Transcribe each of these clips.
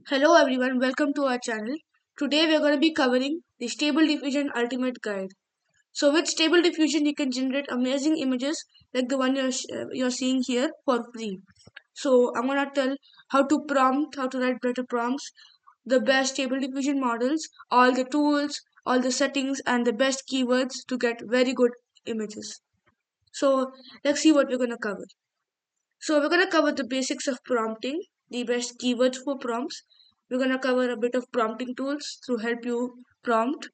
Hello everyone, welcome to our channel. Today we are going to be covering the Stable Diffusion Ultimate Guide. So with Stable Diffusion you can generate amazing images like the one you're seeing here for free. So I'm going to tell how to write better prompts, the best Stable Diffusion models, all the tools, all the settings and the best keywords to get very good images. So let's see what we're going to cover. So we're going to cover the basics of prompting, the best keywords for prompts. We're going to cover a bit of prompting tools to help you prompt,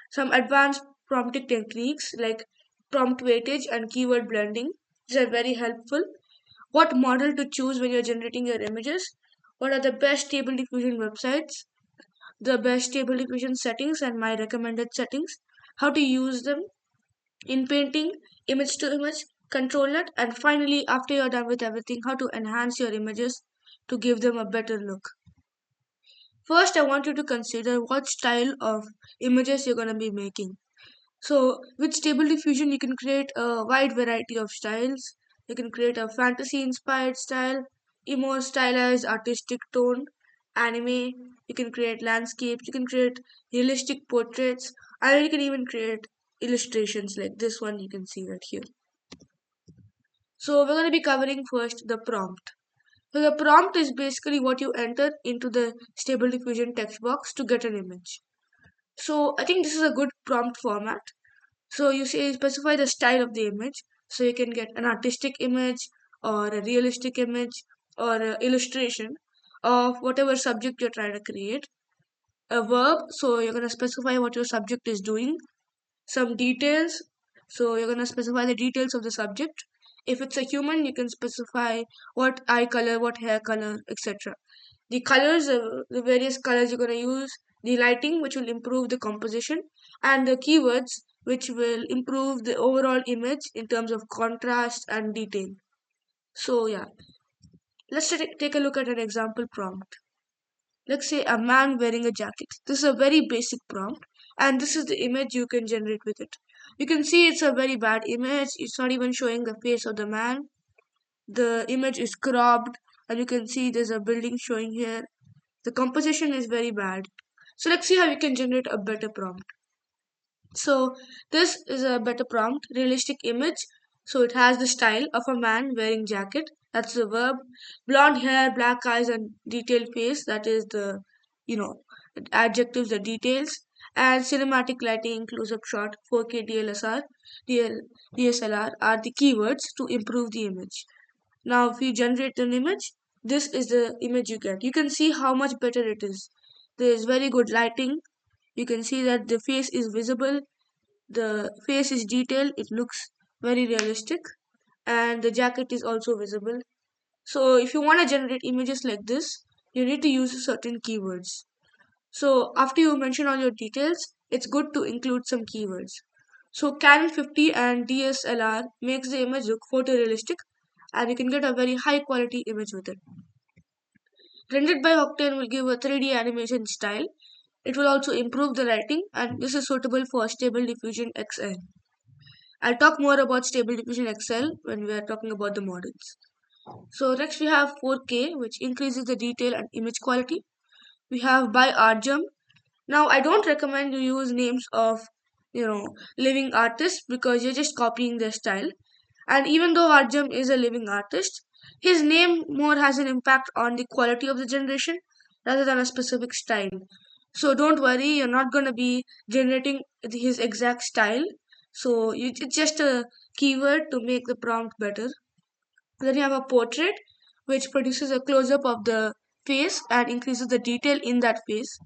some advanced prompting techniques like prompt weightage and keyword blending. These are very helpful. What model to choose when you're generating your images. What are the best Stable Diffusion websites, the best Stable Diffusion settings and my recommended settings, how to use them in painting, image to image, control it, and finally, after you're done with everything, how to enhance your images to give them a better look. First, I want you to consider what style of images you're going to be making. So, with Stable Diffusion, you can create a wide variety of styles. You can create a fantasy inspired style, emo stylized artistic tone, anime. You can create landscapes. You can create realistic portraits, and you can even create illustrations like this one you can see right here. So, we're going to be covering first the prompt. So, the prompt is basically what you enter into the Stable Diffusion text box to get an image. So, I think this is a good prompt format. So you say specify the style of the image. So you can get an artistic image or a realistic image or an illustration of whatever subject you're trying to create. A verb, so you're going to specify what your subject is doing. Some details, so you're going to specify the details of the subject. If it's a human, you can specify what eye color, what hair color, etc. The colors, the various colors you're going to use, the lighting, which will improve the composition, and the keywords, which will improve the overall image in terms of contrast and detail. So, yeah, let's take a look at an example prompt. Let's say a man wearing a jacket. This is a very basic prompt, and this is the image you can generate with it. You can see it's a very bad image, it's not even showing the face of the man. The image is cropped, and you can see there's a building showing here. The composition is very bad. So let's see how we can generate a better prompt. So this is a better prompt, realistic image. So it has the style of a man wearing jacket. That's the verb. Blonde hair, black eyes, and detailed face. That is the, you know, adjectives, the details. And cinematic lighting, close-up shot, 4K DLSR, DSLR are the keywords to improve the image. Now, if you generate an image, this is the image you get. You can see how much better it is. There is very good lighting. You can see that the face is visible, the face is detailed, it looks very realistic, and the jacket is also visible. So, if you want to generate images like this, you need to use certain keywords. So, after you mention all your details, it's good to include some keywords. So, Canon 50 and DSLR makes the image look photorealistic, and you can get a very high quality image with it. Rendered by Octane will give a 3D animation style. It will also improve the lighting, and this is suitable for Stable Diffusion XL. I'll talk more about Stable Diffusion XL when we are talking about the models. So next we have 4K, which increases the detail and image quality. We have by Art Germ. Now I don't recommend you use names of living artists because you're just copying their style. And even though Art Germ is a living artist, his name more has an impact on the quality of the generation rather than a specific style. So don't worry, you're not going to be generating his exact style. So it's just a keyword to make the prompt better. Then you have a portrait, which produces a close up of the face and increases the detail in that face.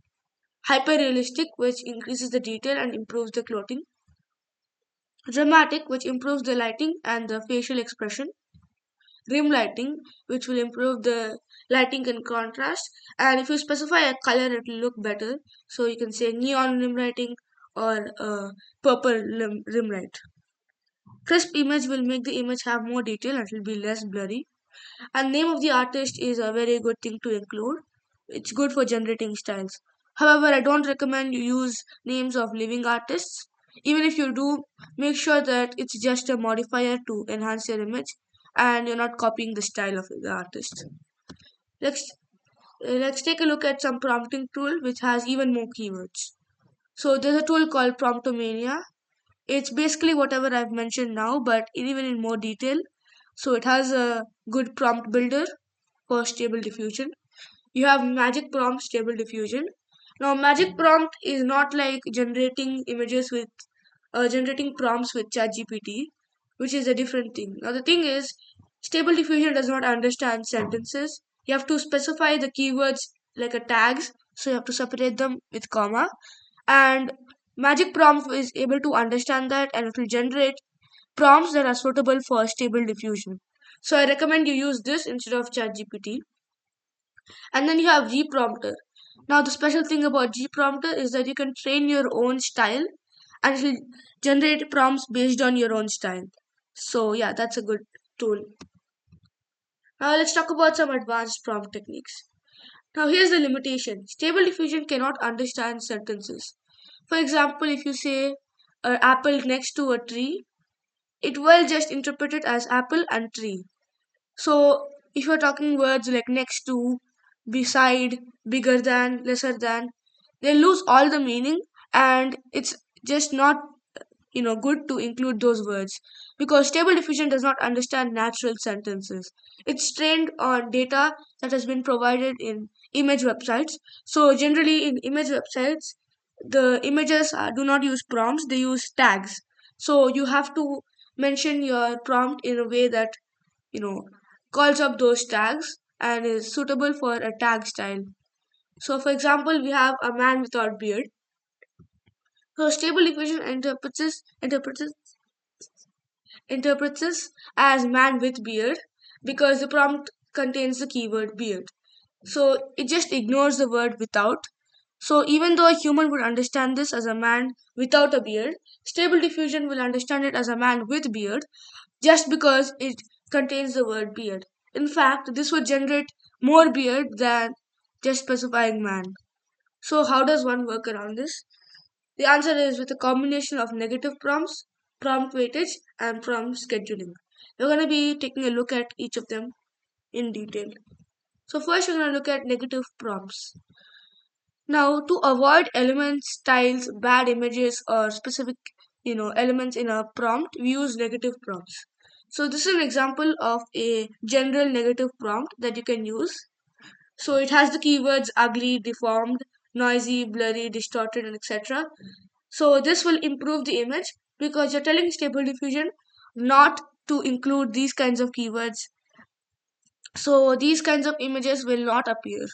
Hyper realistic, which increases the detail and improves the clothing. Dramatic, which improves the lighting and the facial expression. Rim lighting, which will improve the lighting and contrast. And if you specify a color, it will look better. So you can say neon rim lighting or purple rim light. Crisp image will make the image have more detail and it will be less blurry. And name of the artist is a very good thing to include. It's good for generating styles. However, I don't recommend you use names of living artists. Even if you do, make sure that it's just a modifier to enhance your image and you're not copying the style of the artist. Next, let's take a look at some prompting tool which has even more keywords. So there's a tool called Promptomania. It's basically whatever I've mentioned now, but even in more detail. So it has a good prompt builder for stable diffusion. You have magic prompt stable diffusion. Now magic prompt is not like generating prompts with ChatGPT, which is a different thing. Now the thing is, stable diffusion does not understand sentences. You have to specify the keywords like a tags, so you have to separate them with comma. And magic prompt is able to understand that, and it will generate prompts that are suitable for stable diffusion. So I recommend you use this instead of ChatGPT. And then you have gprompter. Now the special thing about gprompter is that you can train your own style and it will generate prompts based on your own style. So yeah, that's a good tool. Now let's talk about some advanced prompt techniques. Now here's the limitation. Stable diffusion cannot understand sentences. For example, if you say an apple next to a tree, it will just interpret it as apple and tree. So if you're talking words like next to, beside, bigger than, lesser than, they lose all the meaning, and it's just not good to include those words, because stable diffusion does not understand natural sentences. It's trained on data that has been provided in image websites. So generally in image websites, the images do not use prompts, they use tags. So you have to mention your prompt in a way that you know calls up those tags and is suitable for a tag style. So for example, we have a man without beard. So stable diffusion interprets this as man with beard because the prompt contains the keyword beard. So it just ignores the word without. So even though a human would understand this as a man without a beard, stable diffusion will understand it as a man with beard just because it contains the word beard. In fact, this would generate more beard than just specifying man. So how does one work around this? The answer is with a combination of negative prompts, prompt weightage, and prompt scheduling. We're going to be taking a look at each of them in detail. So first we're going to look at negative prompts. Now, to avoid elements, styles, bad images, or specific elements in a prompt, we use negative prompts. So this is an example of a general negative prompt that you can use. So it has the keywords ugly, deformed, noisy, blurry, distorted, and etc. So this will improve the image because you're telling stable diffusion not to include these kinds of keywords. So these kinds of images will not appear.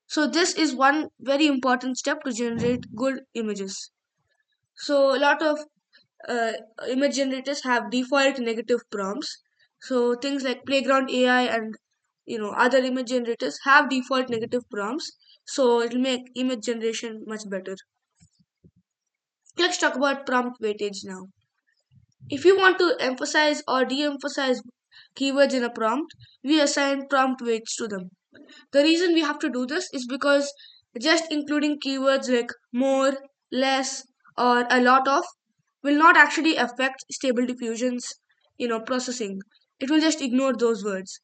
So this is one very important step to generate good images. So a lot of uh, image generators have default negative prompts. So things like Playground AI and other image generators have default negative prompts. So it will make image generation much better. Let's talk about prompt weightage now. If you want to emphasize or de-emphasize keywords in a prompt, we assign prompt weights to them. The reason we have to do this is because just including keywords like more, less, or a lot of will not actually affect stable diffusion's processing. It will just ignore those words.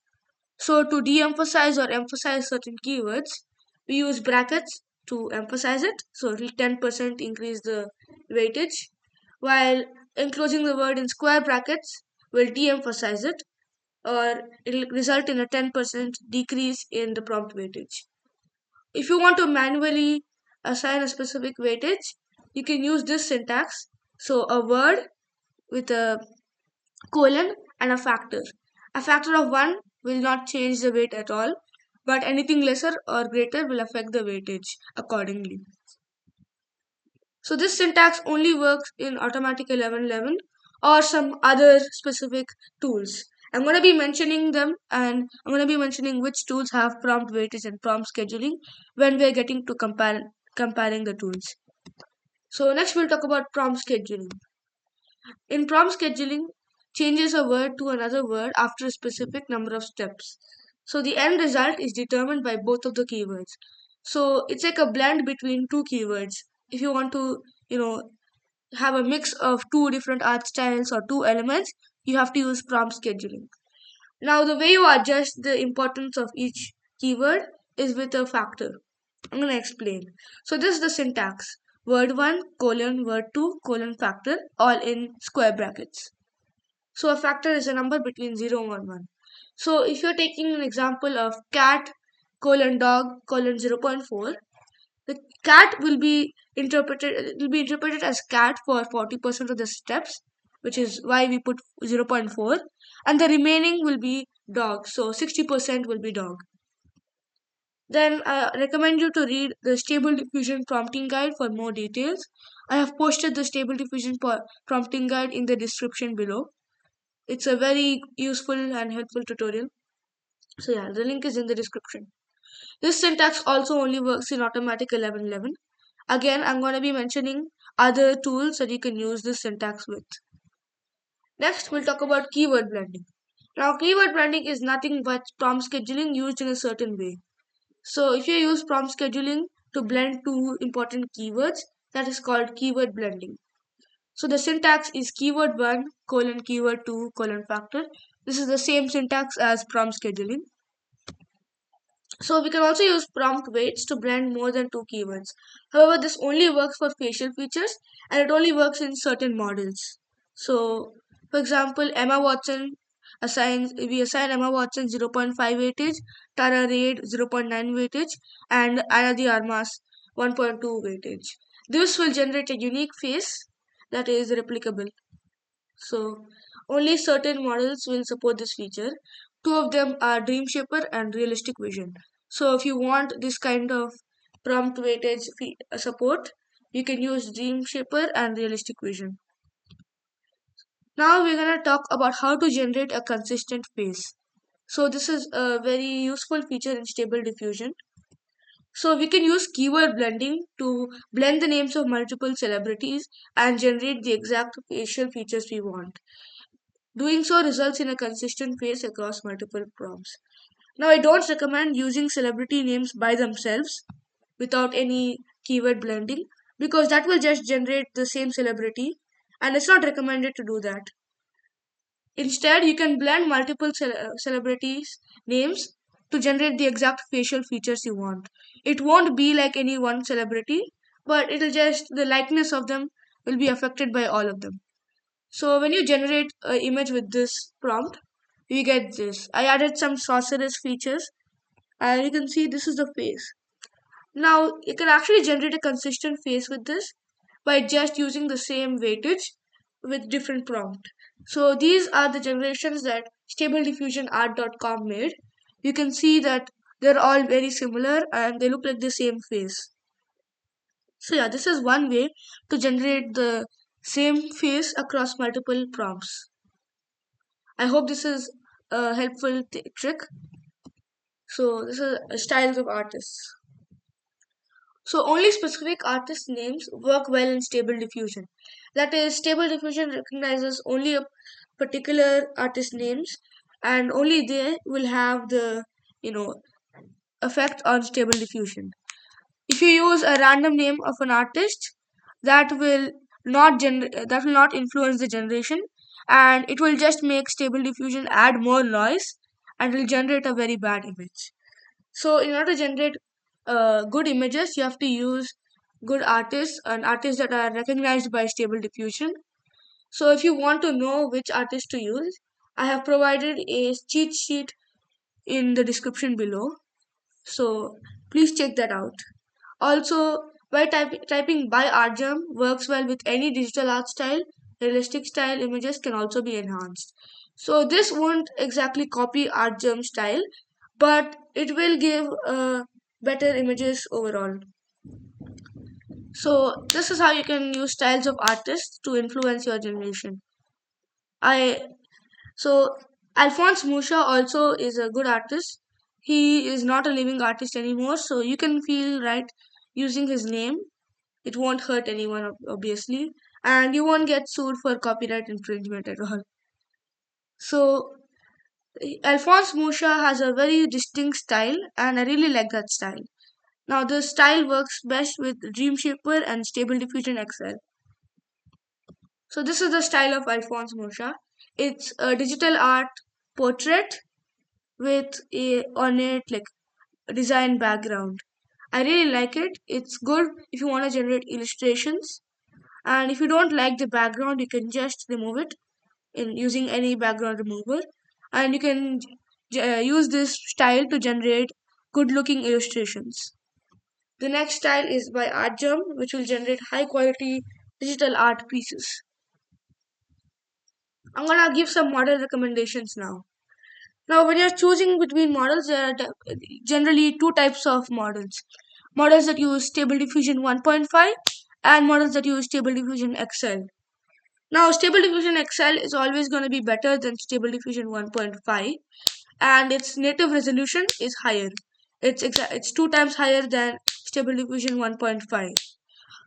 So to de-emphasize or emphasize certain keywords, we use brackets to emphasize it. So it will 10% increase the weightage, while enclosing the word in square brackets will de-emphasize it, or it will result in a 10% decrease in the prompt weightage. If you want to manually assign a specific weightage, you can use this syntax. So a word with a colon and a factor. A factor of 1 will not change the weight at all, but anything lesser or greater will affect the weightage accordingly. So this syntax only works in Automatic 1111 or some other specific tools. I'm going to be mentioning them, and I'm going to be mentioning which tools have prompt weightage and prompt scheduling when we're getting to comparing the tools. So next we'll talk about prompt scheduling. In prompt scheduling, changes a word to another word after a specific number of steps. So the end result is determined by both of the keywords. So it's like a blend between two keywords. If you want to, have a mix of two different art styles or two elements, you have to use prompt scheduling. Now, the way you adjust the importance of each keyword is with a factor. I'm going to explain. So this is the syntax. Word 1, colon, word 2, colon, factor, all in square brackets. So a factor is a number between 0 and 1. So if you're taking an example of cat, colon, dog, colon, 0.4, the cat will be interpreted as cat for 40% of the steps, which is why we put 0.4, and the remaining will be dog. So 60% will be dog. Then I recommend you to read the Stable Diffusion Prompting Guide for more details. I have posted the Stable Diffusion Prompting Guide in the description below. It's a very useful and helpful tutorial. So yeah, the link is in the description. This syntax also only works in Automatic 1111. Again, I'm going to be mentioning other tools that you can use this syntax with. Next, we'll talk about keyword blending. Now, keyword blending is nothing but prompt scheduling used in a certain way. So if you use prompt scheduling to blend two important keywords, that is called keyword blending. So the syntax is keyword 1 colon keyword 2 colon factor. This is the same syntax as prompt scheduling. So we can also use prompt weights to blend more than two keywords. However, this only works for facial features and it only works in certain models. So for example, we assign Emma Watson 0.5 weightage, Tara Reid 0.9 weightage, and Ana de Armas 1.2 weightage. This will generate a unique face that is replicable. So only certain models will support this feature. Two of them are Dream Shaper and Realistic Vision. So if you want this kind of prompt weightage support, you can use Dream Shaper and Realistic Vision. Now we're going to talk about how to generate a consistent face. So this is a very useful feature in Stable Diffusion. So we can use keyword blending to blend the names of multiple celebrities and generate the exact facial features we want. Doing so results in a consistent face across multiple prompts. Now, I don't recommend using celebrity names by themselves without any keyword blending because that will just generate the same celebrity and it's not recommended to do that. Instead, you can blend multiple celebrities' names to generate the exact facial features you want. It won't be like any one celebrity, but the likeness of them will be affected by all of them. So when you generate an image with this prompt, you get this. I added some sorceress features and you can see this is the face. Now you can actually generate a consistent face with this by just using the same weightage with different prompt. So these are the generations that StableDiffusionArt.com made. You can see that they're all very similar and they look like the same face. So yeah, this is one way to generate the same face across multiple prompts. I hope this is a helpful trick. So this is styles of artists. So only specific artist names work well in Stable Diffusion. That is, Stable Diffusion recognizes only a particular artist names, and only they will have the effect on Stable Diffusion. If you use a random name of an artist, that will not influence the generation, and it will just make Stable Diffusion add more noise and will generate a very bad image. So in order to generate good images, you have to use good artists and artists that are recognized by Stable Diffusion. So if you want to know which artist to use, I have provided a cheat sheet in the description below. So please check that out. Also, typing by Art Germ works well with any digital art style. Realistic style images can also be enhanced. So this won't exactly copy Art Germ style, but it will give better images overall. So this is how you can use styles of artists to influence your generation. I so Alphonse Musha also is a good artist. He is not a living artist anymore, so you can feel right using his name. It won't hurt anyone, obviously, and you won't get sued for copyright infringement at all. So Alphonse Musha has a very distinct style, and I really like that style. Now, the style works best with Dreamshaper and Stable Diffusion XL. So, this is the style of Alphonse Musha. It's a digital art portrait with a ornate, like design background. I really like it. It's good if you want to generate illustrations. And if you don't like the background, you can just remove it in using any background remover. And you can use this style to generate good looking illustrations. The next style is by Art Germ, which will generate high quality digital art pieces. I'm gonna give some model recommendations now. Now, when you're choosing between models, there are generally two types of models. Models that use Stable Diffusion 1.5 and models that use Stable Diffusion XL. Now, Stable Diffusion XL is always going to be better than Stable Diffusion 1.5, and its native resolution is higher. It's two times higher than Stable Diffusion 1.5.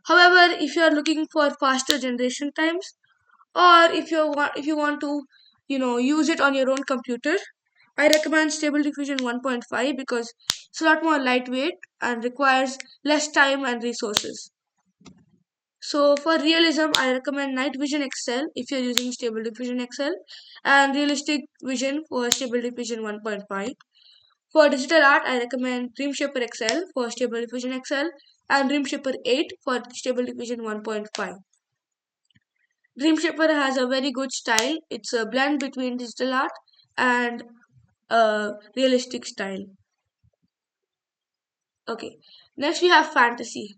However, if you are looking for faster generation times, or if you want to use it on your own computer, I recommend Stable Diffusion 1.5 because it's a lot more lightweight and requires less time and resources. So for realism, I recommend Night Vision XL if you're using Stable Diffusion XL, and Realistic Vision for Stable Diffusion 1.5. For digital art, I recommend Dream Shaper XL for Stable Diffusion XL and Dream Shaper 8 for Stable Diffusion 1.5. Dream Shaper has a very good style. It's a blend between digital art and realistic style. Okay, next we have fantasy.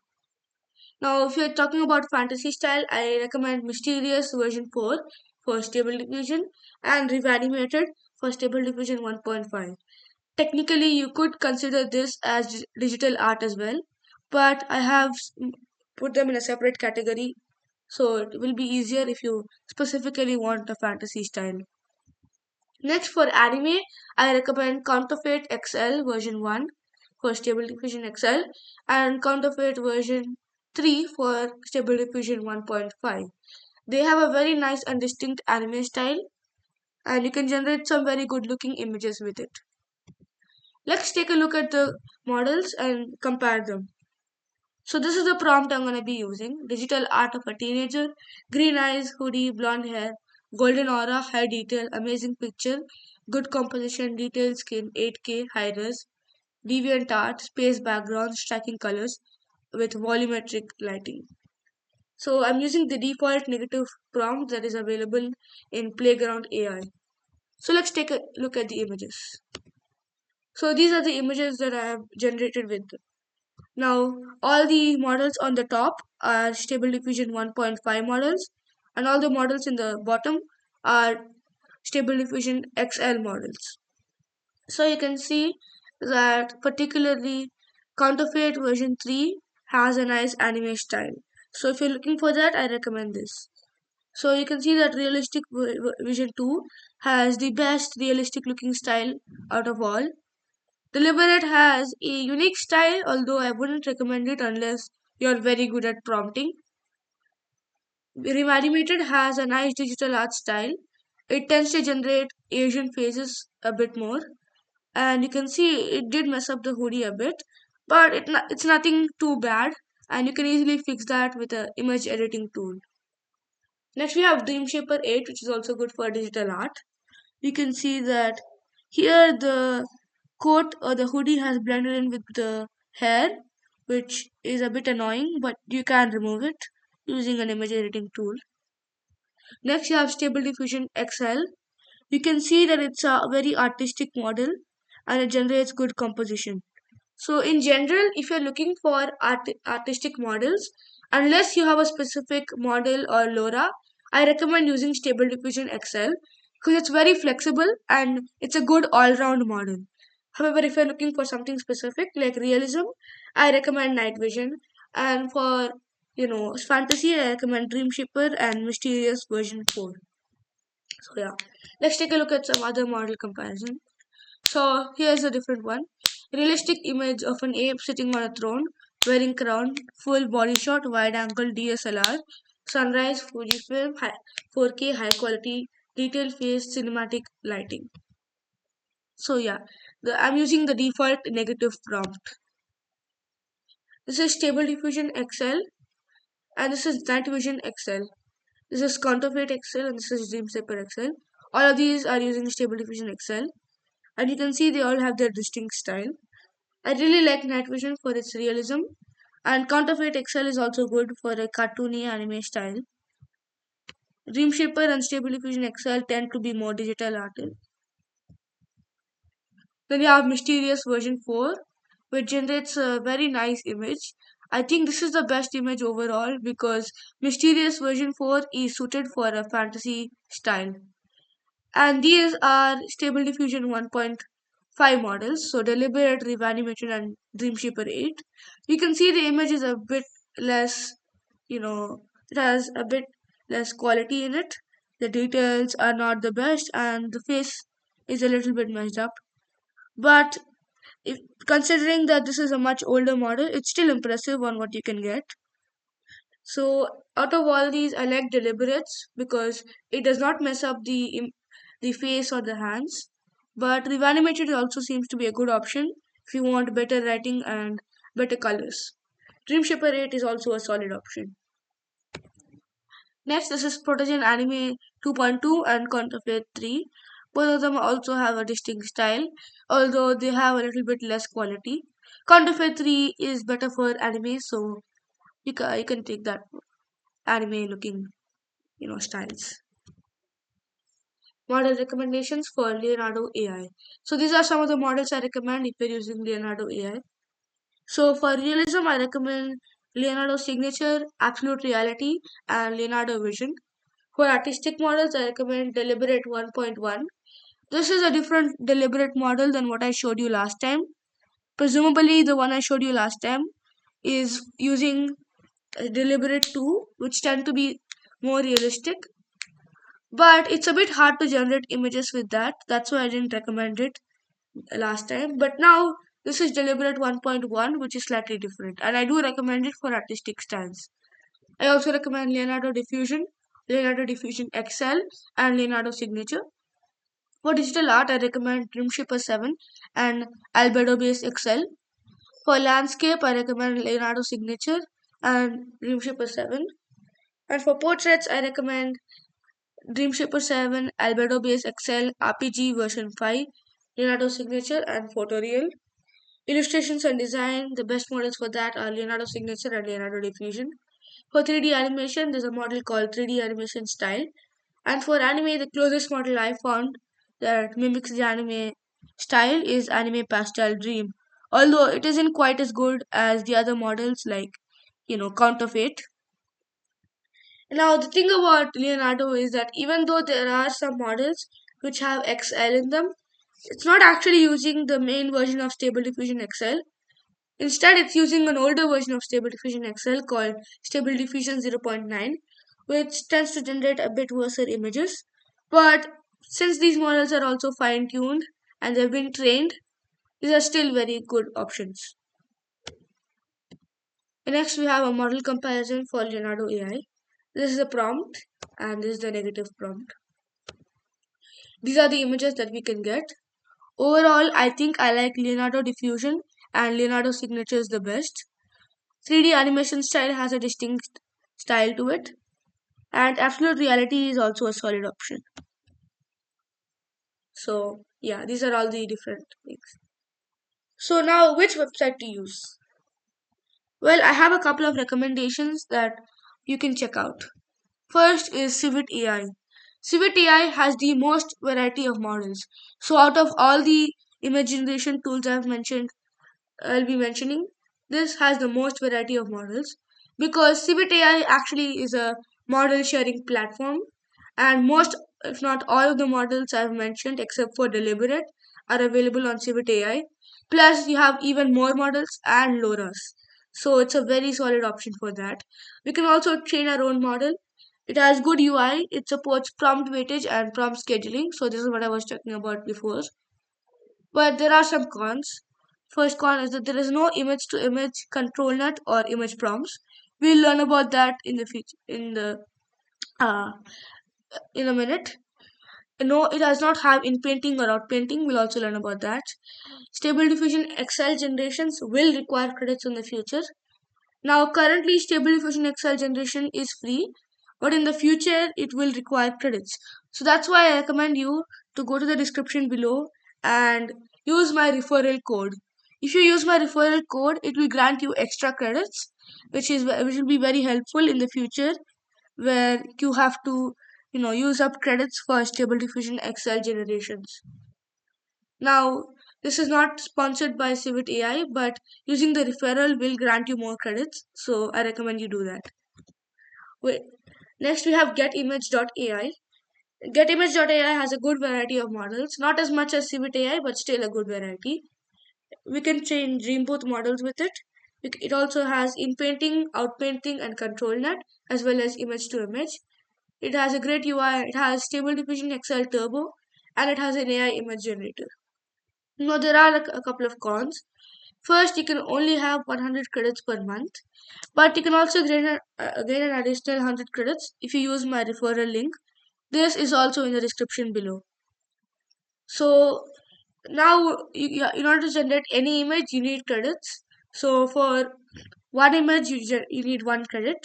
Now, if you're talking about fantasy style, I recommend Mysterious version 4 for Stable Diffusion and Reanimated for Stable Diffusion 1.5. Technically, you could consider this as digital art as well, but I have put them in a separate category, so it will be easier if you specifically want a fantasy style. Next, for anime, I recommend Counterfeit XL version 1 for Stable Diffusion XL and Counterfeit version 3 for Stable Diffusion 1.5. They have a very nice and distinct anime style, and you can generate some very good looking images with it. Let's take a look at the models and compare them. So this is the prompt I'm going to be using. Digital art of a teenager, green eyes, hoodie, blonde hair, golden aura, high detail, amazing picture, good composition, detailed skin, 8K, high res, deviant art, space background, striking colors with volumetric lighting. So I'm using the default negative prompt that is available in Playground AI. So let's take a look at the images. So these are the images that I have generated with. Now, all the models on the top are Stable Diffusion 1.5 models, and all the models in the bottom are Stable Diffusion XL models. So you can see that particularly Counterfeit version 3 has a nice anime style. So if you're looking for that, I recommend this. So you can see that Realistic Vision 2 has the best realistic looking style out of all. Deliberate has a unique style, although I wouldn't recommend it unless you're very good at prompting. Animated has a nice digital art style. It tends to generate Asian faces a bit more, and you can see it did mess up the hoodie a bit, but it's nothing too bad, and you can easily fix that with a image editing tool. Next, we have Dream Shaper 8, which is also good for digital art. You can see that here the coat or the hoodie has blended in with the hair, which is a bit annoying, but you can remove it using an image editing tool. Next, you have Stable Diffusion XL. You can see that it's a very artistic model and it generates good composition. So in general, if you're looking for artistic models, unless you have a specific model or LoRa, I recommend using Stable Diffusion XL because it's very flexible and it's a good all-round model. However, if you're looking for something specific like realism, I recommend Night Vision. And for fantasy, I recommend Dream Shipper and Mysterious version 4. So yeah, let's take a look at some other model comparison. So here's a different one. Realistic image of an ape sitting on a throne, wearing crown, full body shot, wide angle DSLR, sunrise, Fujifilm, 4K, high quality, detailed face, cinematic lighting. So yeah, I'm using the default negative prompt. This is Stable Diffusion XL and this is Night Vision XL. This is Counterfeit XL and this is Dream Shaper XL. All of these are using Stable Diffusion XL, and you can see they all have their distinct style. I really like Night Vision for its realism, and Counterfeit XL is also good for a cartoony anime style. Dreamshaper and Stable Diffusion XL tend to be more digital artists. Then you have Mysterious version 4, which generates a very nice image. I think this is the best image overall because Mysterious version 4 is suited for a fantasy style. And these are Stable Diffusion 1.5 models, so Deliberate, Reanimated, and Dreamshaper 8. You can see the image is a bit less, it has a bit less quality in it. The details are not the best, and the face is a little bit messed up. But if considering that this is a much older model, it's still impressive on what you can get. So out of all these, I like deliberates because it does not mess up the face or the hands. But reanimated also seems to be a good option if you want better writing and better colors. Dream Shaper 8 is also a solid option. Next, this is Protogen Anime 2.2 and Counterfeit 3. Both of them also have a distinct style, although they have a little bit less quality. Counterfeit 3 is better for anime, so you can take that anime looking styles. Model recommendations for Leonardo AI. So these are some of the models I recommend if you're using Leonardo AI. So for realism, I recommend Leonardo Signature, Absolute Reality, and Leonardo Vision. For artistic models, I recommend Deliberate 1.1. This is a different Deliberate model than what I showed you last time. Presumably, the one I showed you last time is using Deliberate 2, which tend to be more realistic. But it's a bit hard to generate images with that. That's why I didn't recommend it last time. But now, this is Deliberate 1.1, which is slightly different. And I do recommend it for artistic styles. I also recommend Leonardo Diffusion, Leonardo Diffusion XL, and Leonardo Signature. For digital art, I recommend Dreamshaper 7 and Albedo Base XL. For landscape, I recommend Leonardo Signature and Dreamshaper 7. And for portraits, I recommend Dreamshaper 7, Albedo Base XL, RPG version 5, Leonardo Signature, and Photoreal. Illustrations and design, the best models for that are Leonardo Signature and Leonardo Diffusion. For 3D animation, there's a model called 3D Animation Style. And for anime, the closest model I found that mimics the anime style is Anime Pastel Dream. Although it isn't quite as good as the other models like, Counterfeit. Now, the thing about Leonardo is that even though there are some models which have XL in them, it's not actually using the main version of Stable Diffusion XL. Instead, it's using an older version of Stable Diffusion XL called Stable Diffusion 0.9, which tends to generate a bit worse images. But since these models are also fine tuned and they've been trained, these are still very good options. And next, we have a model comparison for Leonardo AI. This is the prompt and this is the negative prompt. These are the images that we can get. Overall, I think I like Leonardo Diffusion and Leonardo Signature is the best. 3D animation style has a distinct style to it, and Absolute Reality is also a solid option. So, yeah, these are all the different things. So, now which website to use? Well, I have a couple of recommendations that you can check out. First is Civit AI. Civit AI has the most variety of models. So, out of all the image generation tools I'll be mentioning, this has the most variety of models because Civit AI actually is a model sharing platform, and most, if not all, of the models I've mentioned, except for Deliberate, are available on Civit AI. Plus, you have even more models and LoRa's. So, it's a very solid option for that. We can also train our own model. It has good UI, it supports prompt weightage and prompt scheduling. So, this is what I was talking about before. But there are some cons. First con is that there is no image to image control net or image prompts. We'll learn about that in the future uh, in a minute. No, it does not have in painting or out painting. We'll also learn about that. Stable Diffusion XL generations will require credits in the future. Now, currently, Stable Diffusion XL generation is free, but in the future, it will require credits. So that's why I recommend you to go to the description below and use my referral code. If you use my referral code, it will grant you extra credits, which will be very helpful in the future, where you have to use up credits for Stable Diffusion XL generations. Now, this is not sponsored by Civit AI, but using the referral will grant you more credits, so I recommend you do that. Next, we have GetImage.ai. GetImage.ai has a good variety of models, not as much as Civit AI, but still a good variety. We can dream both models with it. It also has in-painting, out-painting, and control net, as well as image-to-image. It has a great UI, it has Stable Diffusion XL Turbo, and it has an AI image generator. Now, there are a couple of cons. First, you can only have 100 credits per month, but you can also gain an additional 100 credits if you use my referral link. This is also in the description below. So, now, in order to generate any image, you need credits. So, for one image, you need one credit,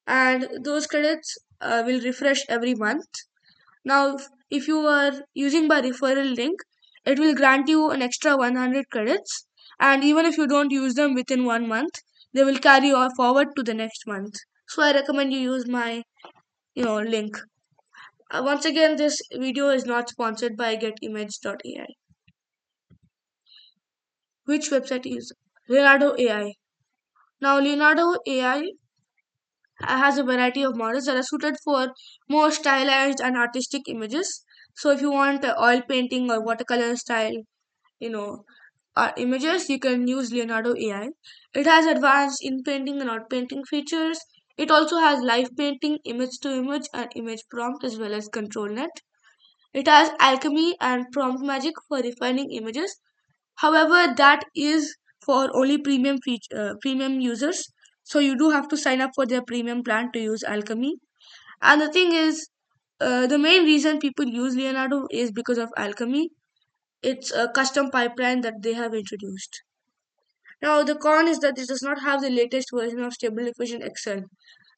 and those credits will refresh every month. Now, if you are using my referral link, it will grant you an extra 100 credits, and even if you don't use them within 1 month, they will carry on forward to the next month. So I recommend you use my link. Once again, this video is not sponsored by GetImage.ai. Which website is Leonardo AI? Now, Leonardo AI has a variety of models that are suited for more stylized and artistic images. So if you want oil painting or watercolor style, you know, images, you can use Leonardo AI. It has advanced in painting and out painting features. It also has live painting, image to image, and image prompt, as well as control net. It has alchemy and prompt magic for refining images. However, that is for only premium users. So you do have to sign up for their premium plan to use alchemy. And the thing is, the main reason people use Leonardo is because of alchemy. It's a custom pipeline that they have introduced. Now, the con is that it does not have the latest version of Stable Diffusion XL.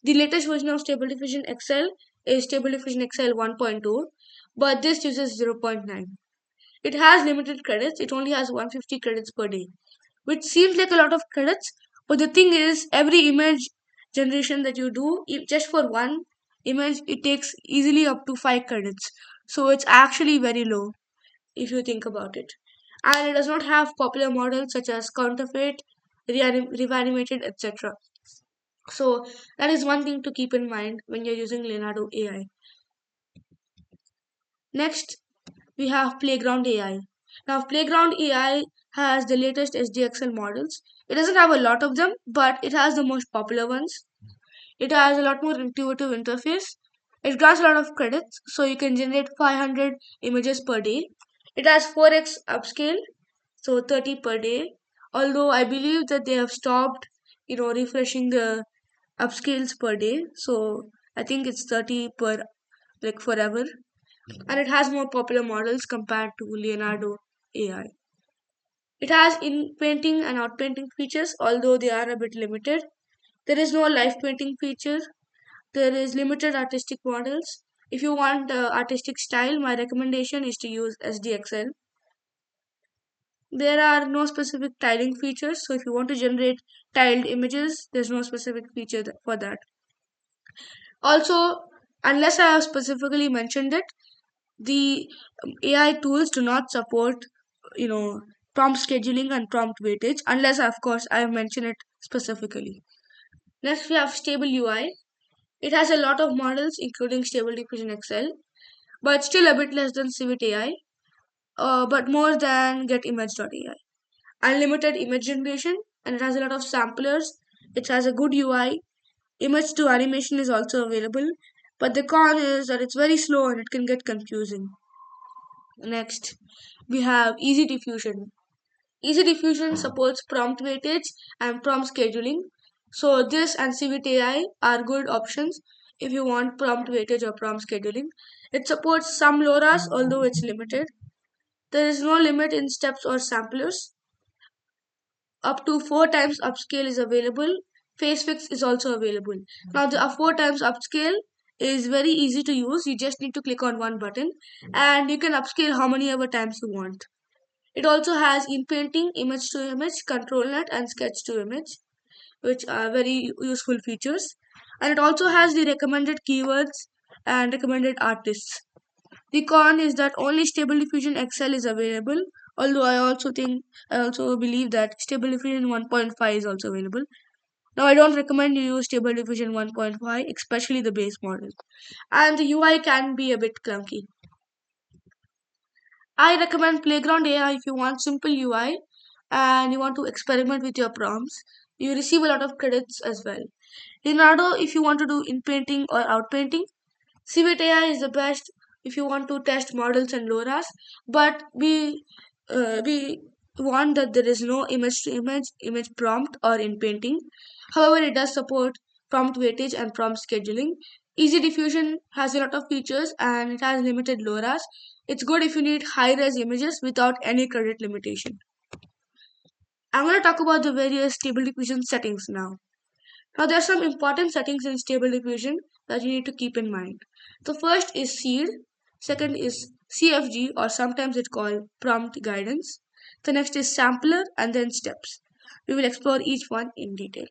The latest version of Stable Diffusion XL is Stable Diffusion XL 1.0, but this uses 0.9. It has limited credits, it only has 150 credits per day, which seems like a lot of credits, but the thing is, every image generation that you do, just for one image, it takes easily up to 5 credits. So it's actually very low if you think about it. And it does not have popular models such as counterfeit, reanimated, etc. So that is one thing to keep in mind when you're using Leonardo AI. Next, we have Playground AI. Now, Playground AI has the latest SDXl models. It doesn't have a lot of them, but it has the most popular ones. It has a lot more intuitive interface. It grants a lot of credits, so you can generate 500 images per day. It has 4x upscale, so 30 per day. Although I believe that they have stopped, refreshing the upscales per day. So I think it's 30 per like forever. And it has more popular models compared to Leonardo AI. It has in painting and out painting features, although they are a bit limited. There is no live painting feature. There is limited artistic models. If you want artistic style, my recommendation is to use SDXl. There are no specific tiling features, so if you want to generate tiled images, there's no specific feature for that. Also, unless I have specifically mentioned it, the AI tools do not support, prompt scheduling and prompt weightage, unless, of course, I have mentioned it specifically. Next, we have Stable UI. It has a lot of models, including Stable Diffusion XL, but still a bit less than Civit AI, but more than GetImage.ai. Unlimited image generation, and it has a lot of samplers. It has a good UI. Image to animation is also available, but the con is that it's very slow and it can get confusing. Next, we have Easy Diffusion. Easy Diffusion supports prompt weightage and prompt scheduling. So this and Civit AI are good options if you want prompt weightage or prompt scheduling. It supports some LoRa's, although it's limited. There is no limit in steps or samplers. Up to 4 times upscale is available. Phase fix is also available. Now the 4 times upscale is very easy to use. You just need to click on one button and you can upscale how many ever times you want. It also has in painting, image to image, control net, and sketch to image, which are very useful features. And it also has the recommended keywords and recommended artists. The con is that only Stable Diffusion XL is available, although I also believe that Stable Diffusion 1.5 is also available. Now, I don't recommend you use Stable Diffusion 1.5, especially the base model. And the UI can be a bit clunky. I recommend Playground AI if you want simple UI and you want to experiment with your prompts. You receive a lot of credits as well. Leonardo if you want to do in painting or out painting. Civit AI is the best if you want to test models and LoRa's, but we want that there is no image to image prompt or in painting. However, it does support prompt weightage and prompt scheduling. Easy Diffusion has a lot of features and it has limited LoRa's. It's good if you need high-res images without any credit limitation. I'm going to talk about the various Stable Diffusion settings now. Now, there are some important settings in Stable Diffusion that you need to keep in mind. The first is seed, second is CFG, or sometimes it's called prompt guidance. The next is sampler and then steps. We will explore each one in detail.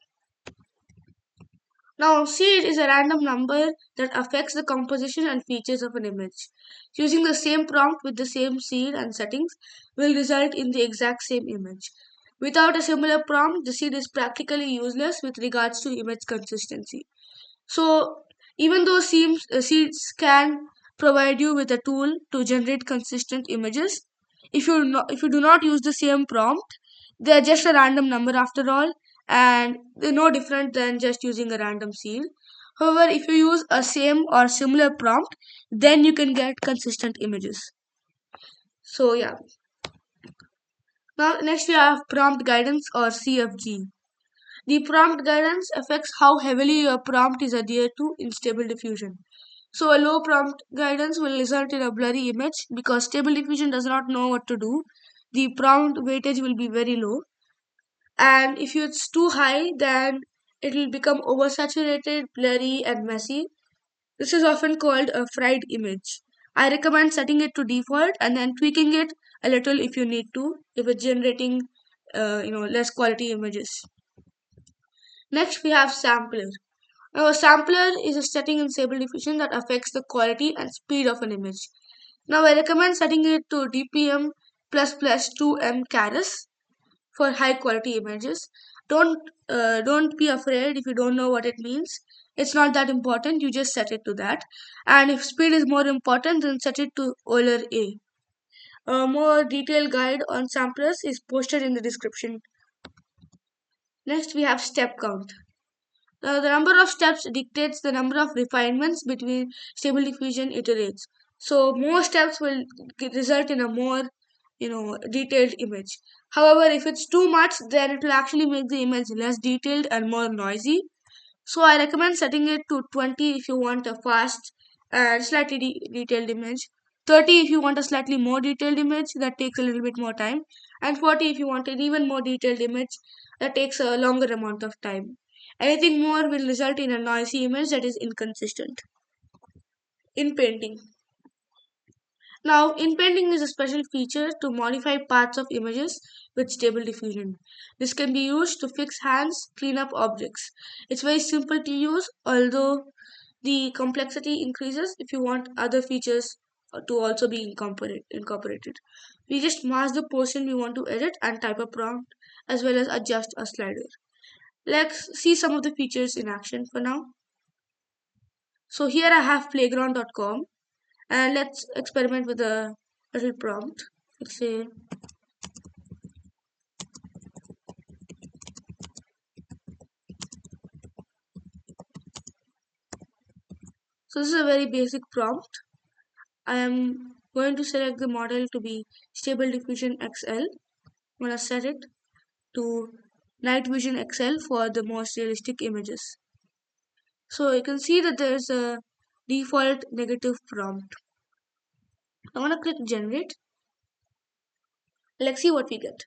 Now, seed is a random number that affects the composition and features of an image. Using the same prompt with the same seed and settings will result in the exact same image. Without a similar prompt, the seed is practically useless with regards to image consistency. So, even though seeds can provide you with a tool to generate consistent images, if you do not use the same prompt, they are just a random number after all, and they're no different than just using a random seed. However, if you use a same or similar prompt, then you can get consistent images. So yeah. Now next we have prompt guidance or CFG. The prompt guidance affects how heavily your prompt is adhered to in Stable Diffusion. So a low prompt guidance will result in a blurry image because Stable Diffusion does not know what to do. The prompt weightage will be very low, and if it's too high, then it will become oversaturated, blurry, and messy. This is often called a fried image. I recommend setting it to default and then tweaking it a little if you need to, if it's generating less quality images. Next, we have sampler. Now, a sampler is a setting in Stable Diffusion that affects the quality and speed of an image. Now, I recommend setting it to DPM plus 2M caris for high quality images. Don't be afraid if you don't know what it means. It's not that important. You just set it to that. And if speed is more important, then set it to Euler A. A more detailed guide on samplers is posted in the description. Next, we have step count. The number of steps dictates the number of refinements between Stable Diffusion iterates. So more steps will result in a more detailed image. However, if it's too much, then it will actually make the image less detailed and more noisy. So I recommend setting it to 20 if you want a fast and slightly detailed image. 30 if you want a slightly more detailed image that takes a little bit more time, and 40 if you want an even more detailed image that takes a longer amount of time. Anything more will result in a noisy image that is inconsistent. In painting. Now, inpainting is a special feature to modify parts of images with Stable Diffusion. This can be used to fix hands, clean up objects. It's very simple to use, although the complexity increases if you want other features to also be incorporated. We just mask the portion we want to edit and type a prompt as well as adjust a slider. Let's see some of the features in action for now. So here I have playground.com and let's experiment with a little prompt. Let's say so this is a very basic prompt. I am going to select the model to be Stable Diffusion XL. I'm going to set it to Night Vision XL for the most realistic images. So you can see that there is a default negative prompt. I'm going to click generate. Let's see what we get.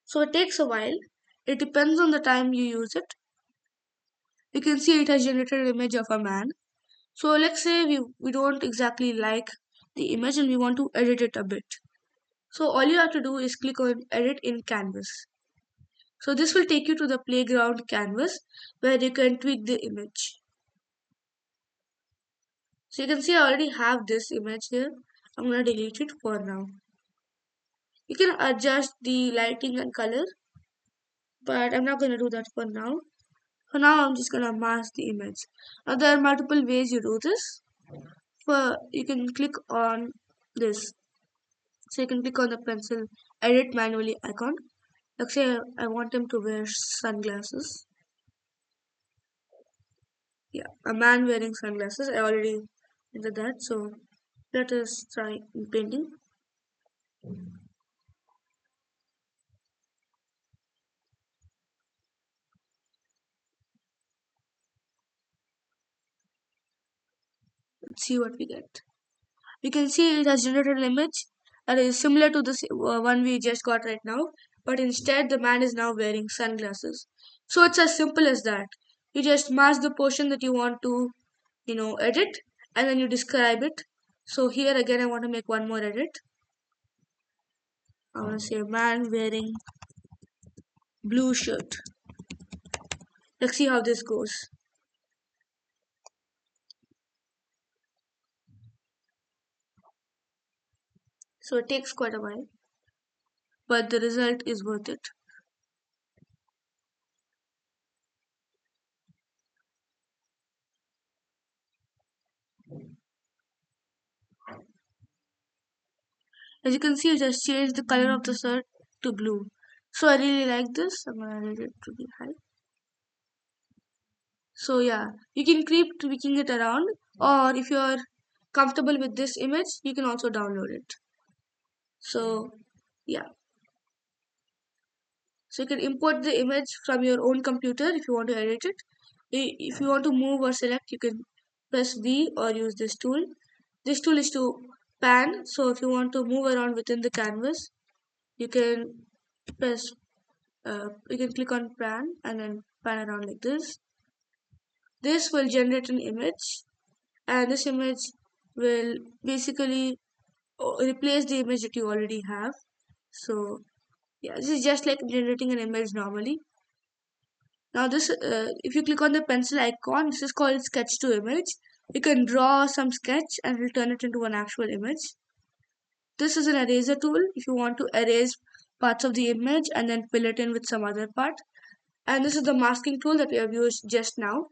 So it takes a while. It depends on the time you use it. You can see it has generated an image of a man. So let's say we don't exactly like the image and we want to edit it a bit. So all you have to do is click on edit in canvas. So this will take you to the playground canvas where you can tweak the image. So you can see I already have this image here. I'm going to delete it for now. You can adjust the lighting and color, but I'm not going to do that for now. For now, I'm just going to mask the image. Now there are multiple ways you do this. You can click on this. So you can click on the pencil edit manually icon. Let's say I want him to wear sunglasses. Yeah, a man wearing sunglasses. I already did that. So let us try painting. Let's see what we get. You can see it has generated an image that is similar to the one we just got right now, but instead the man is now wearing sunglasses. So it's as simple as that. You just mask the portion that you want to, edit, and then you describe it. So here again I want to make one more edit. I want to say a man wearing blue shirt. Let's see how this goes. So it takes quite a while, but the result is worth it. As you can see, it has changed the color of the shirt to blue. So I really like this. I'm gonna let it to be high. So yeah, you can keep tweaking it around, or if you're comfortable with this image, you can also download it. So yeah, so you can import the image from your own computer if you want to edit it. If you want to move or select, you can press V or use this tool. This tool is to pan. So if you want to move around within the canvas, you can press. You can click on pan and then pan around like this. This will generate an image, and this image will basically replace the image that you already have. So yeah, this is just like generating an image normally. Now this, if you click on the pencil icon, this is called sketch to image. You can draw some sketch and it'll turn it into an actual image. This is an eraser tool if you want to erase parts of the image and then fill it in with some other part. And this is the masking tool that we have used just now.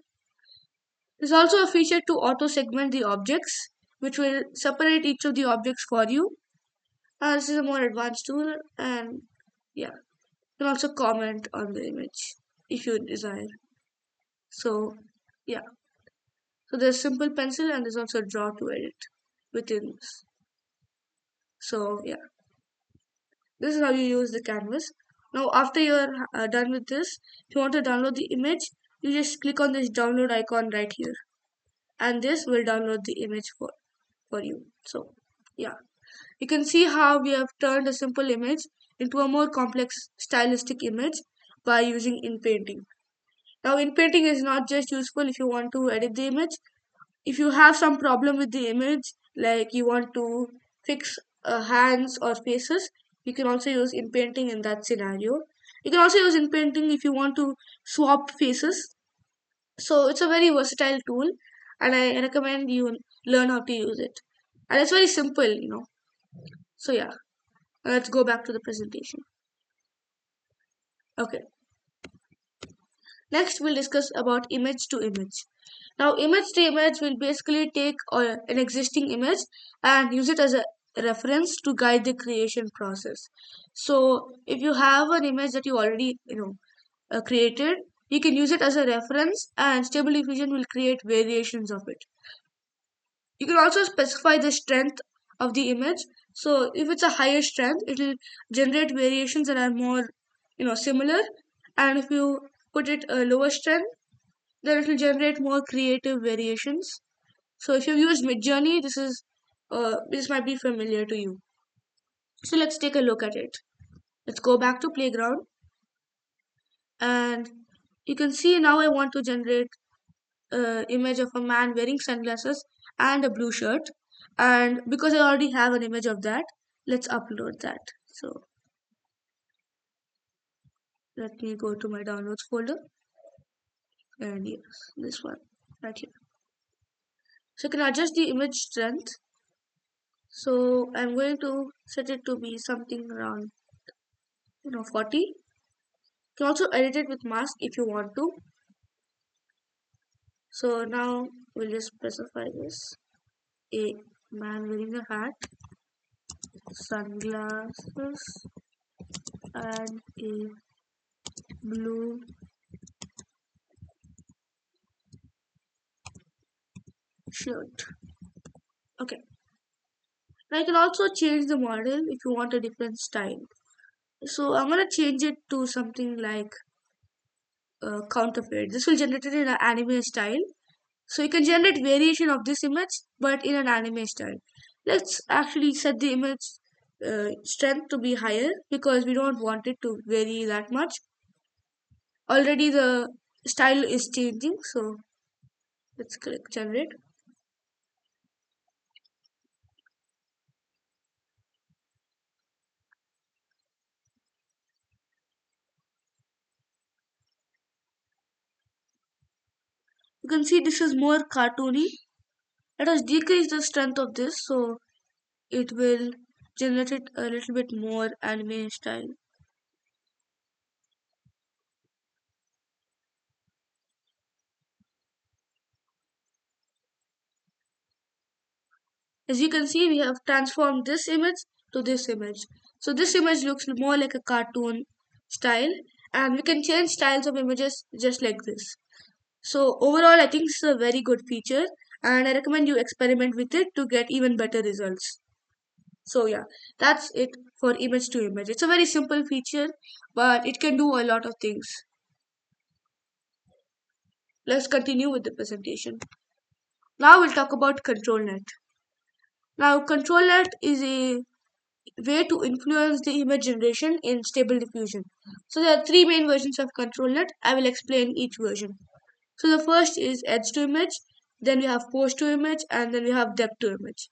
There's also a feature to auto segment the objects, which will separate each of the objects for you. This is a more advanced tool, and yeah, you can also comment on the image if you desire. So yeah, so there's simple pencil and there's also draw to edit within this. So yeah, this is how you use the canvas. Now after you're done with this, if you want to download the image, you just click on this download icon right here, and this will download the image for you. So yeah, you can see how we have turned a simple image into a more complex stylistic image by using inpainting. Now inpainting is not just useful if you want to edit the image. If you have some problem with the image, like you want to fix hands or faces, you can also use inpainting in that scenario. You can also use inpainting if you want to swap faces. So it's a very versatile tool, and I recommend you learn how to use it. And it's very simple. So yeah, let's go back to the presentation. Okay. Next, we'll discuss about image to image. Now, image to image will basically take an existing image and use it as a reference to guide the creation process. So, if you have an image that you already created, you can use it as a reference, and Stable Diffusion will create variations of it. You can also specify the strength of the image. So, if it's a higher strength, it will generate variations that are more, similar. And if you put it a lower strength, then it will generate more creative variations. So if you've used Midjourney, this might be familiar to you. So let's take a look at it. Let's go back to Playground, and you can see now I want to generate an image of a man wearing sunglasses and a blue shirt. And because I already have an image of that, let's upload that. So let me go to my downloads folder, and yes, this one right here. So I can adjust the image strength. So I'm going to set it to be something around 40. You can also edit it with mask if you want to. So now we'll just specify this: a man wearing a hat, sunglasses, and a blue shirt. Okay. Now you can also change the model if you want a different style. So I'm gonna change it to something like counterfeit. This will generate it in an anime style. So you can generate variation of this image, but in an anime style. Let's actually set the image strength to be higher because we don't want it to vary that much. Already the style is changing, so let's click generate. You can see this is more cartoony. Let us decrease the strength of this so it will generate it a little bit more anime style. As you can see, we have transformed this image to this image. So this image looks more like a cartoon style, and we can change styles of images just like this. So overall, I think this is a very good feature, and I recommend you experiment with it to get even better results. So yeah, that's it for image to image. It's a very simple feature, but it can do a lot of things. Let's continue with the presentation. Now we'll talk about control net. Now control net is a way to influence the image generation in stable diffusion. So there are three main versions of control net. I will explain each version. So the first is edge to image, then we have post to image, and then we have depth to image.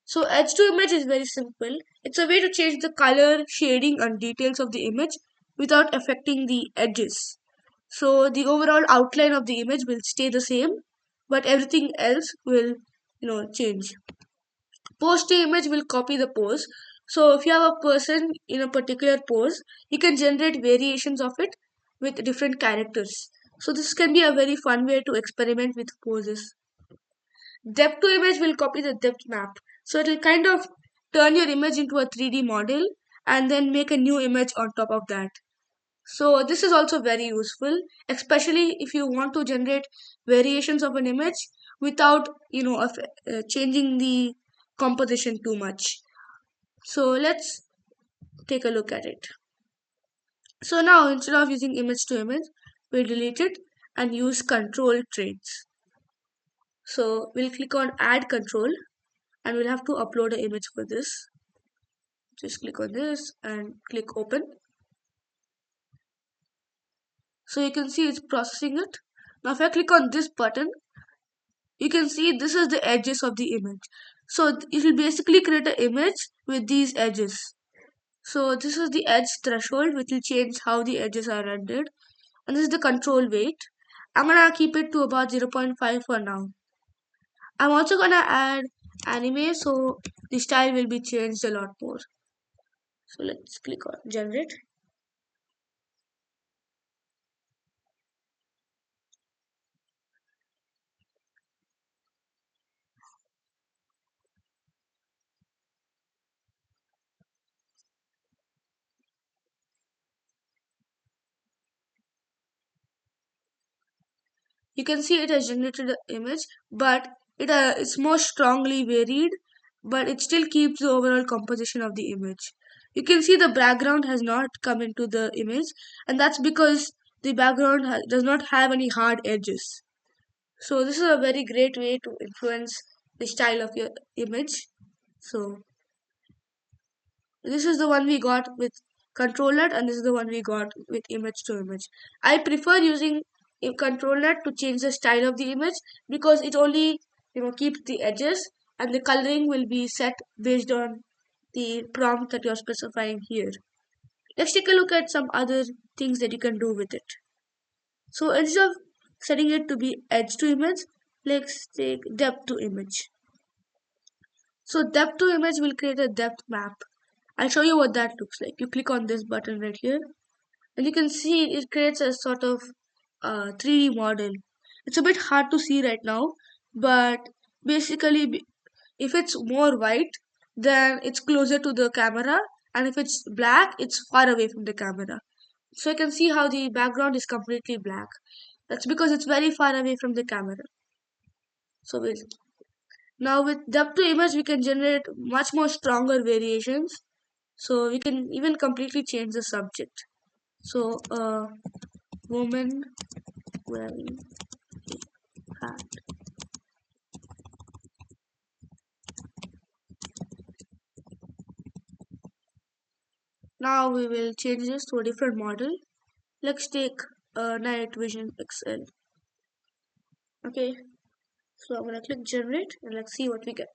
So edge to image is very simple. It's a way to change the color, shading, and details of the image without affecting the edges. So the overall outline of the image will stay the same, but everything else will change. Post to image will copy the pose. So if you have a person in a particular pose, you can generate variations of it with different characters. So this can be a very fun way to experiment with poses. Depth to image will copy the depth map. So it will kind of turn your image into a 3D model and then make a new image on top of that. So this is also very useful, especially if you want to generate variations of an image without changing the composition too much. So let's take a look at it. So now instead of using image to image, we'll delete it and use control traits. So we'll click on add control and we'll have to upload an image for this. Just click on this and click open. So you can see it's processing it. Now if I click on this button, you can see this is the edges of the image. So it will basically create an image with these edges. So this is the edge threshold, which will change how the edges are rendered. And this is the control weight. I'm gonna keep it to about 0.5 for now. I'm also gonna add anime, so the style will be changed a lot more. So let's click on generate. You can see it has generated an image, but it's more strongly varied, but it still keeps the overall composition of the image. You can see the background has not come into the image, and that's because the background does not have any hard edges. So this is a very great way to influence the style of your image. So this is the one we got with controller, and this is the one we got with image to image. I prefer using a controller to change the style of the image because it only keeps the edges, and the coloring will be set based on the prompt that you're specifying here. Let's take a look at some other things that you can do with it. So instead of setting it to be edge to image, let's take depth to image. So depth to image will create a depth map. I'll show you what that looks like. You click on this button right here, and you can see it creates a sort of 3D model. It's a bit hard to see right now, but basically if it's more white, then it's closer to the camera, and if it's black, it's far away from the camera. So you can see how the background is completely black. That's because it's very far away from the camera. So now with depth to image, we can generate much more stronger variations. So we can even completely change the subject. So woman wearing hat. Now we will change this to a different model. Let's take Night Vision XL. Okay, so I'm gonna click generate and let's see what we get.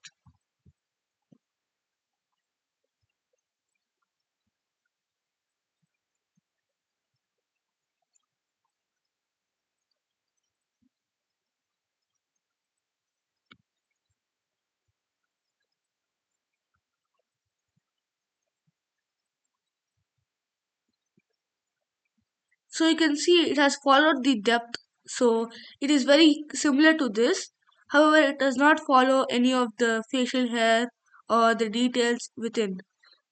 So you can see it has followed the depth. So it is very similar to this. However, it does not follow any of the facial hair or the details within.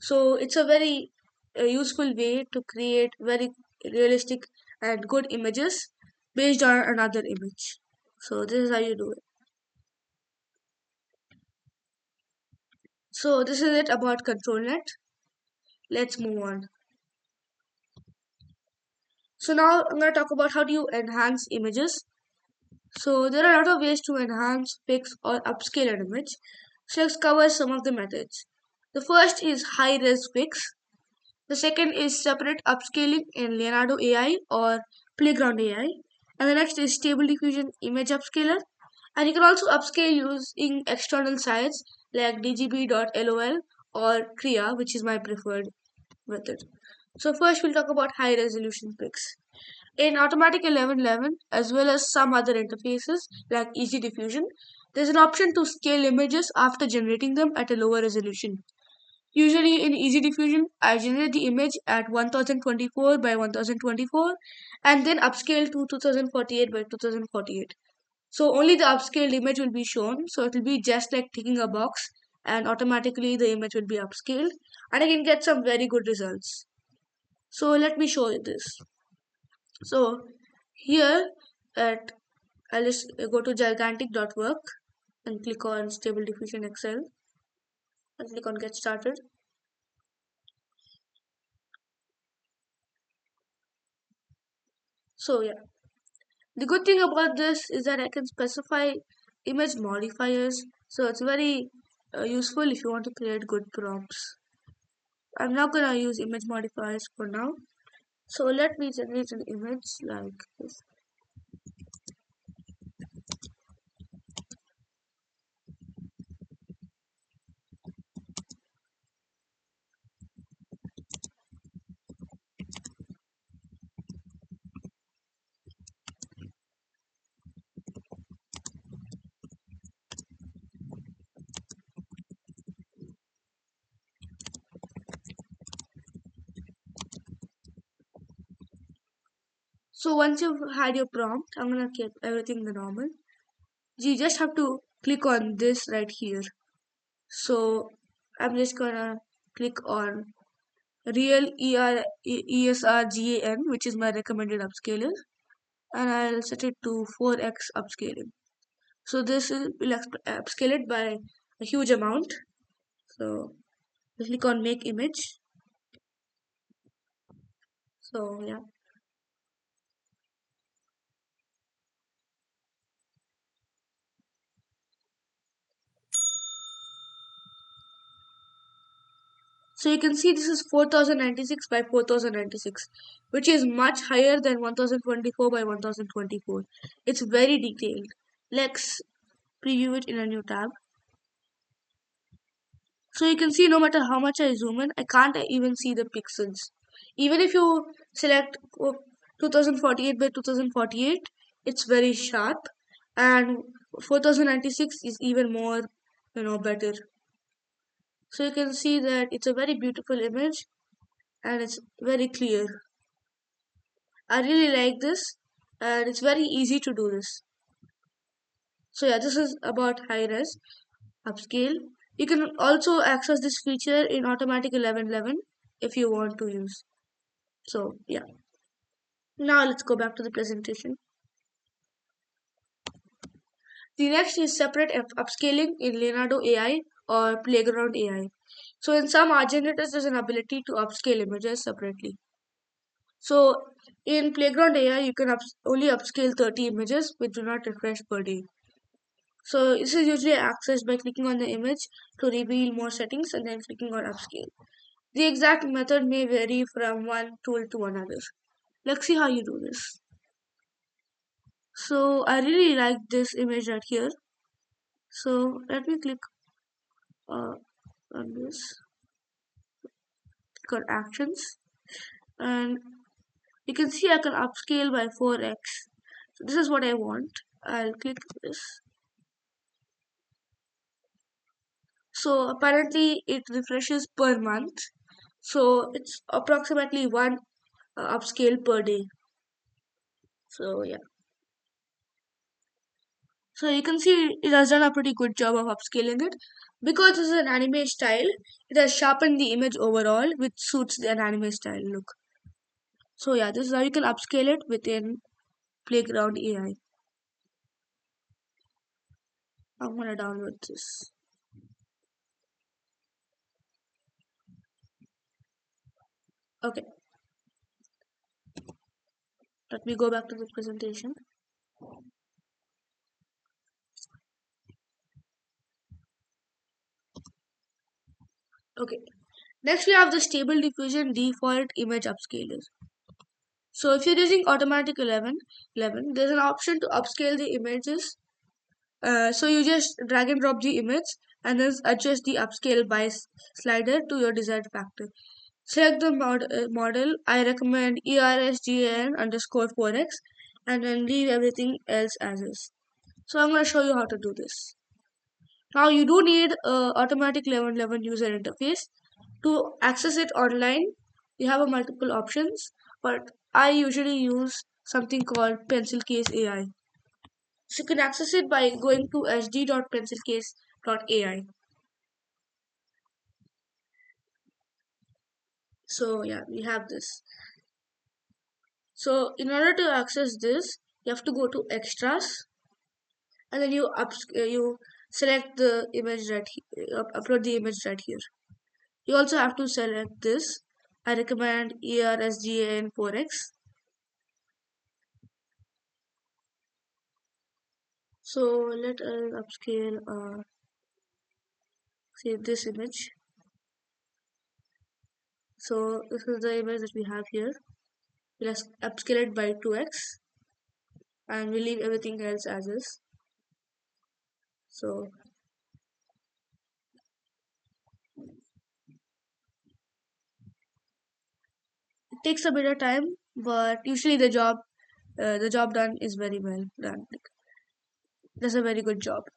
So it's a very useful way to create very realistic and good images based on another image. So this is how you do it. So this is it about ControlNet. Let's move on. So now I'm going to talk about how do you enhance images. So there are a lot of ways to enhance, fix or upscale an image. So let's cover some of the methods. The first is high-res fix. The second is separate upscaling in Leonardo AI or Playground AI. And the next is Stable Diffusion image upscaler. And you can also upscale using external sites like dgb.lol or Kriya, which is my preferred method. So first we'll talk about high resolution fix. In Automatic 1111, as well as some other interfaces like Easy Diffusion, there's an option to scale images after generating them at a lower resolution. Usually in Easy Diffusion, I generate the image at 1024 by 1024 and then upscale to 2048 by 2048. So only the upscaled image will be shown, so it will be just like ticking a box and automatically the image will be upscaled and I can get some very good results. So let me show you this. So here at I'll just go to gigantic.work and click on Stable Diffusion XL and click on Get Started. So yeah, the good thing about this is that I can specify image modifiers. So it's very useful if you want to create good prompts. I'm not gonna use image modifiers for now. So let me generate an image like this. So once you've had your prompt, I'm gonna keep everything the normal. You just have to click on this right here. So I'm just gonna click on real ESRGAN, which is my recommended upscaler, and I'll set it to 4x upscaling. So this will upscale it by a huge amount. So click on make image. So yeah. So you can see this is 4096 by 4096, which is much higher than 1024 by 1024. It's very detailed. Let's preview it in a new tab. So you can see no matter how much I zoom in, I can't even see the pixels. Even if you select 2048 by 2048, it's very sharp, and 4096 is even more, better. So you can see that it's a very beautiful image and it's very clear. I really like this, and it's very easy to do this. So yeah, this is about high res upscale. You can also access this feature in automatic 1111 if you want to use. So yeah, now let's go back to the presentation. The next is separate upscaling in Leonardo AI or Playground AI. So in some art generators, there's an ability to upscale images separately. So in Playground AI, you can only upscale 30 images which do not refresh per day. So this is usually accessed by clicking on the image to reveal more settings and then clicking on upscale. The exact method may vary from one tool to another. Let's see how you do this. So I really like this image right here. So let me click on this, click on actions, and you can see I can upscale by 4x. So this is what I want. I'll click this. So apparently it refreshes per month. So it's approximately one upscale per day. So yeah. So you can see it has done a pretty good job of upscaling it. Because this is an anime style, it has sharpened the image overall, which suits an anime style look. So yeah, this is how you can upscale it within Playground AI. I'm gonna download this. Okay, let me go back to the presentation. Okay, next we have the Stable Diffusion default image upscaler. So if you're using automatic 11, there's an option to upscale the images. So you just drag and drop the image and then adjust the upscale by slider to your desired factor. Select the model. I recommend ERSGAN underscore 4x and then leave everything else as is. So I'm going to show you how to do this. Now you do need automatic 1111 user interface. To access it online, you have a multiple options, but I usually use something called Pencilcase.ai. So you can access it by going to sd.pencilcase.ai. So yeah, we have this. So in order to access this, you have to go to extras, and then you select the image right here, upload the image right here. You also have to select this. I recommend ERSGAN 4x. So let us upscale save this image. So this is the image that we have here. We'll upscale it by 2x and we'll leave everything else as is. So it takes a bit of time, but usually the job done is very well done. That's a very good job.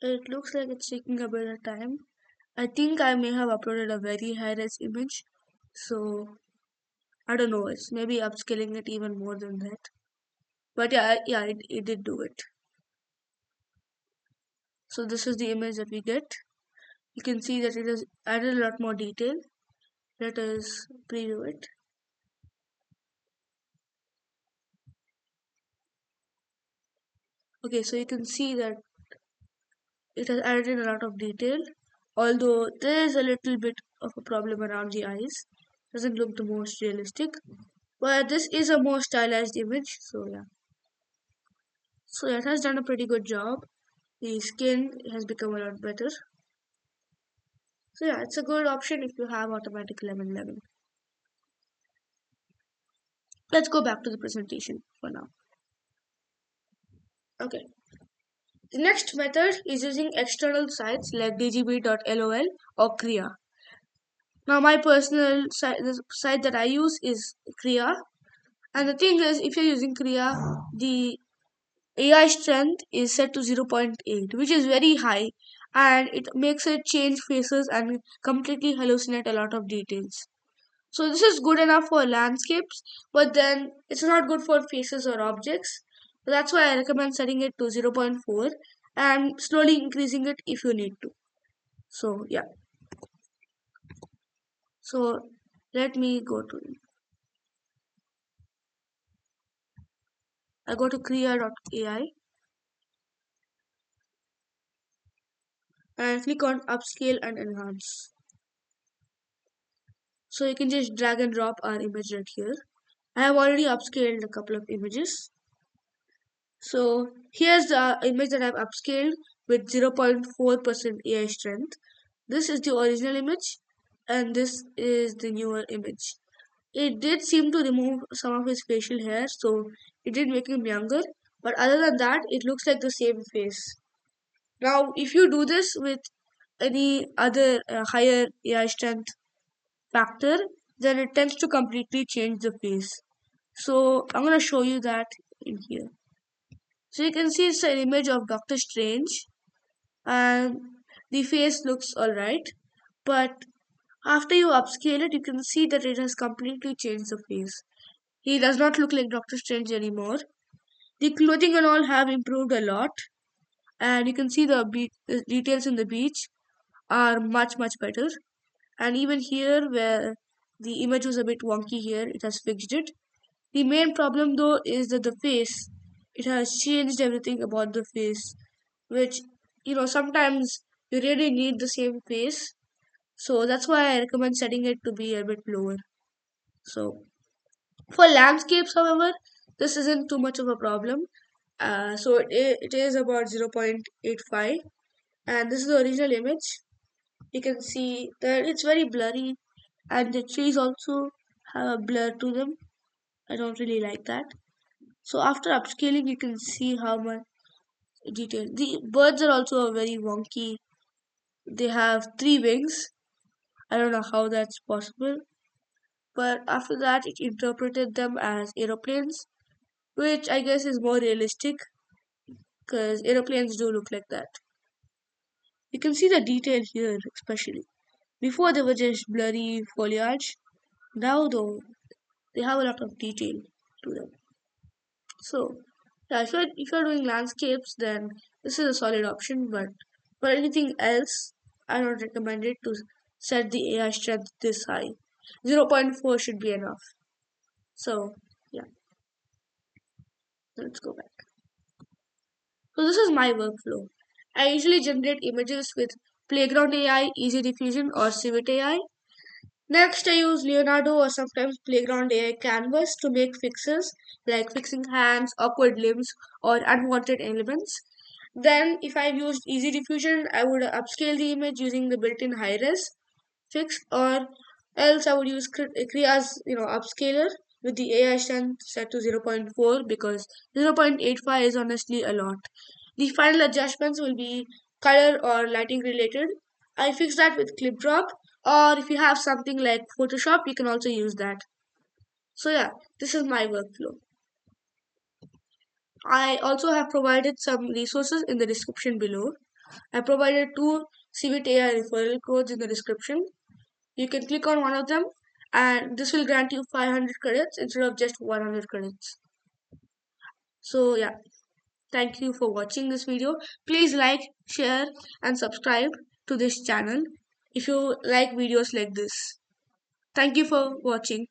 It looks like it's taking a bit of time. I think I may have uploaded a very high-res image, so I don't know. It's maybe upscaling it even more than that. But yeah, it did do it. So this is the image that we get. You can see that it has added a lot more detail. Let us preview it. Okay, so you can see that it has added a lot of detail, although there is a little bit of a problem around the eyes. Doesn't look the most realistic, but this is a more stylized image. So yeah, so it has done a pretty good job. The skin has become a lot better. So yeah, it's a good option if you have automatic lemon level. Let's go back to the presentation for now. Okay. The next method is using external sites like dgb.lol or Kriya. Now my personal site, the site that I use is Kriya. And the thing is, if you're using Kriya, the AI strength is set to 0.8, which is very high, and it makes it change faces and completely hallucinate a lot of details. So this is good enough for landscapes, but then it's not good for faces or objects. So that's why I recommend setting it to 0.4 and slowly increasing it if you need to. So yeah, so let me go to, I go to Kriya.ai and click on upscale and enhance. So you can just drag and drop our image right here. I have already upscaled a couple of images. So here's the image that I've upscaled with 0.4% AI strength. This is the original image and this is the newer image. It did seem to remove some of his facial hair, so it did make him younger. But other than that, it looks like the same face. Now, if you do this with any other higher AI strength factor, then it tends to completely change the face. So I'm going to show you that in here. So you can see it's an image of Doctor Strange and the face looks alright. But after you upscale it, you can see that it has completely changed the face. He does not look like Doctor Strange anymore. The clothing and all have improved a lot. And you can see the details in the beach are much better. And even here where the image was a bit wonky here, it has fixed it. The main problem though is that the face, it has changed everything about the face, which, sometimes you really need the same face. So that's why I recommend setting it to be a bit lower. So for landscapes, however, this isn't too much of a problem. So it is about 0.85, and this is the original image. You can see that it's very blurry, and the trees also have a blur to them. I don't really like that. So after upscaling, you can see how much detail. The birds are also very wonky. They have three wings. I don't know how that's possible. But after that, it interpreted them as aeroplanes, which I guess is more realistic because aeroplanes do look like that. You can see the detail here, especially. Before they were just blurry foliage. Now, though, they have a lot of detail to them. So, yeah, if you're doing landscapes, then this is a solid option. But for anything else, I don't recommend it to set the AI strength this high. 0.4 should be enough. So, yeah, let's go back. So this is my workflow. I usually generate images with Playground AI, Easy Diffusion, or Civit AI. Next, I use Leonardo or sometimes Playground AI Canvas to make fixes like fixing hands, awkward limbs, or unwanted elements. Then, if I've used Easy Diffusion, I would upscale the image using the built-in high-res fix, or else I would use Kriya's upscaler with the AI strength set to 0.4 because 0.85 is honestly a lot. The final adjustments will be color or lighting related. I fix that with clip drop, or if you have something like Photoshop, you can also use that. So yeah, this is my workflow. I also have provided some resources in the description below. I provided two Civit AI referral codes in the description. You can click on one of them and this will grant you 500 credits instead of just 100 credits. So yeah, thank you for watching this video. Please like, share and subscribe to this channel if you like videos like this. Thank you for watching.